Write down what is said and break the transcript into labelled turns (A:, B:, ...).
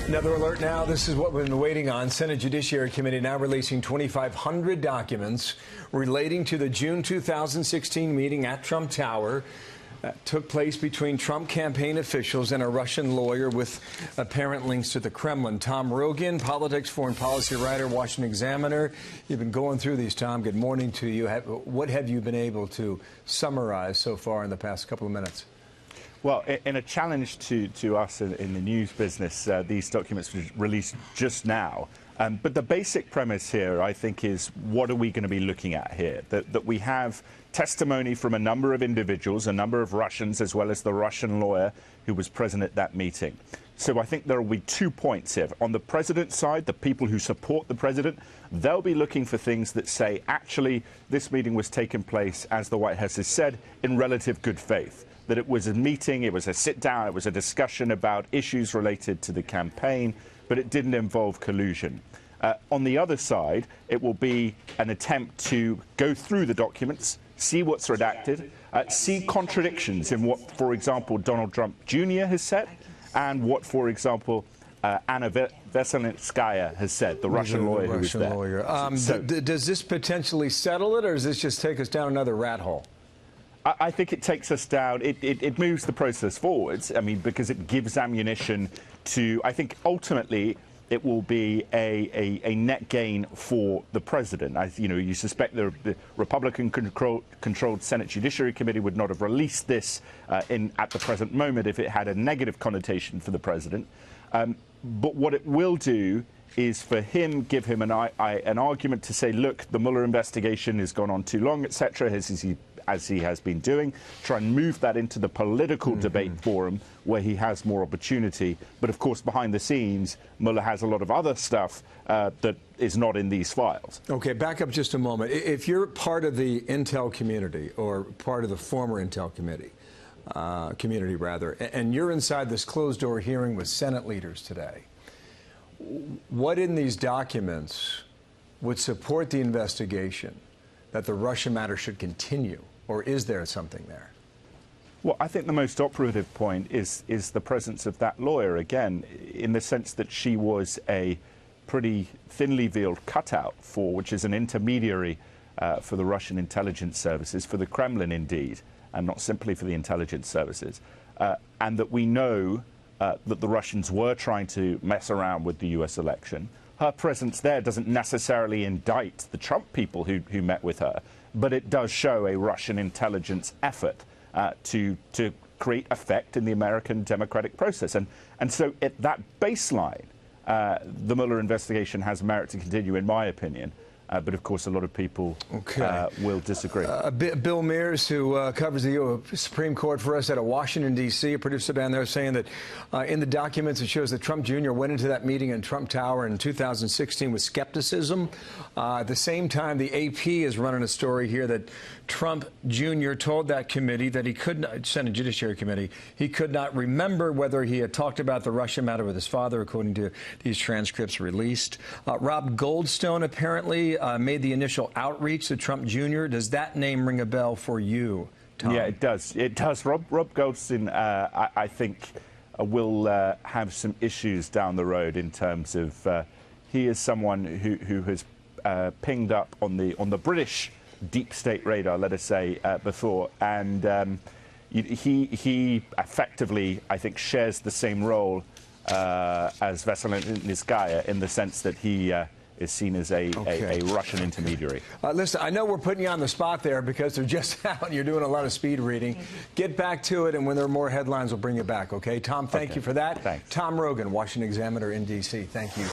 A: Another alert now. This is what we've been waiting on. Senate Judiciary Committee now releasing 2,500 documents relating to the June 2016 meeting at Trump Tower that took place between Trump campaign officials and a Russian lawyer with apparent links to the Kremlin. Tom Rogan, politics, foreign policy writer, Washington Examiner. You've been going through these, Tom. Good morning to you. What have you been able to summarize so far in the past couple of minutes?
B: Well, in a challenge to us in the news business, these documents were released just now. But the basic premise here, I think, is what are we going to be looking at here? That we have testimony from a number of individuals, a number of Russians, as well as the Russian lawyer who was present at that meeting. So I think there will be 2 points here. On the president's side, the people who support the president, they'll be looking for things that say, actually, this meeting was taking place, as the White House has said, in relative good faith. That it was a meeting, it was a sit-down, it was a discussion about issues related to the campaign, but it didn't involve collusion. On the other side, it will be an attempt to go through the documents, see what's redacted, see contradictions in what, for example, Donald Trump Jr. has said, and what, for example, Anna Veselnitskaya has said, the Russian lawyer who was there.
A: Does this potentially settle it, or does this just take us down another rat hole?
B: I think it takes us down. It moves the process forwards. I mean, because it gives ammunition to. I think ultimately it will be a net gain for the president. You suspect the Republican-controlled Senate Judiciary Committee would not have released this at the present moment if it had a negative connotation for the president. But what it will do is for him, give him an argument to say, look, the Mueller investigation has gone on too long, etc., as he has been doing, try and move that into the political debate forum where he has more opportunity. But of course, behind the scenes, Mueller has a lot of other stuff that is not in these files.
A: Okay, back up just a moment. If you're part of the intel community, or part of the former intel community, and you're inside this closed-door hearing with Senate leaders today, what in these documents would support the investigation that the Russia matter should continue? Or is there something there?
B: Well, I think the most operative point is the presence of that lawyer, again, in the sense that she was a pretty thinly veiled cutout for, which is an intermediary for the Russian intelligence services, for the Kremlin indeed, and not simply for the intelligence services. And that we know that the Russians were trying to mess around with the US election. Her presence there doesn't necessarily indict the Trump people who met with her, but it does show a Russian intelligence effort to create effect in the American democratic process. And so at that baseline, the Mueller investigation has merit to continue, in my opinion. But, of course, a lot of people will disagree.
A: Bill Mears, who covers the Supreme Court for us out of Washington, D.C., a producer down there, saying that in the documents it shows that Trump Jr. went into that meeting in Trump Tower in 2016 with skepticism. At the same time, the AP is running a story here that Trump Jr. told that committee that he could not, Senate Judiciary Committee, he could not remember whether he had talked about the Russia matter with his father, according to these transcripts released. Rob Goldstone apparently made the initial outreach to Trump Jr. Does that name ring a bell for you, Tom?
B: Yeah, it does. It does. Rob Goldstein, I think, will have some issues down the road in terms of he is someone who has pinged up on the British deep state radar, let us say, before, and he effectively, I think, shares the same role as Veselnitskaya in the sense that he is seen as a Russian intermediary.
A: Listen, I know we're putting you on the spot there because they're just out and you're doing a lot of speed reading. Get back to it, and when there are more headlines, we'll bring you back, okay? Tom, thank you for that.
B: Thanks.
A: Tom Rogan, Washington Examiner in D.C. Thank you.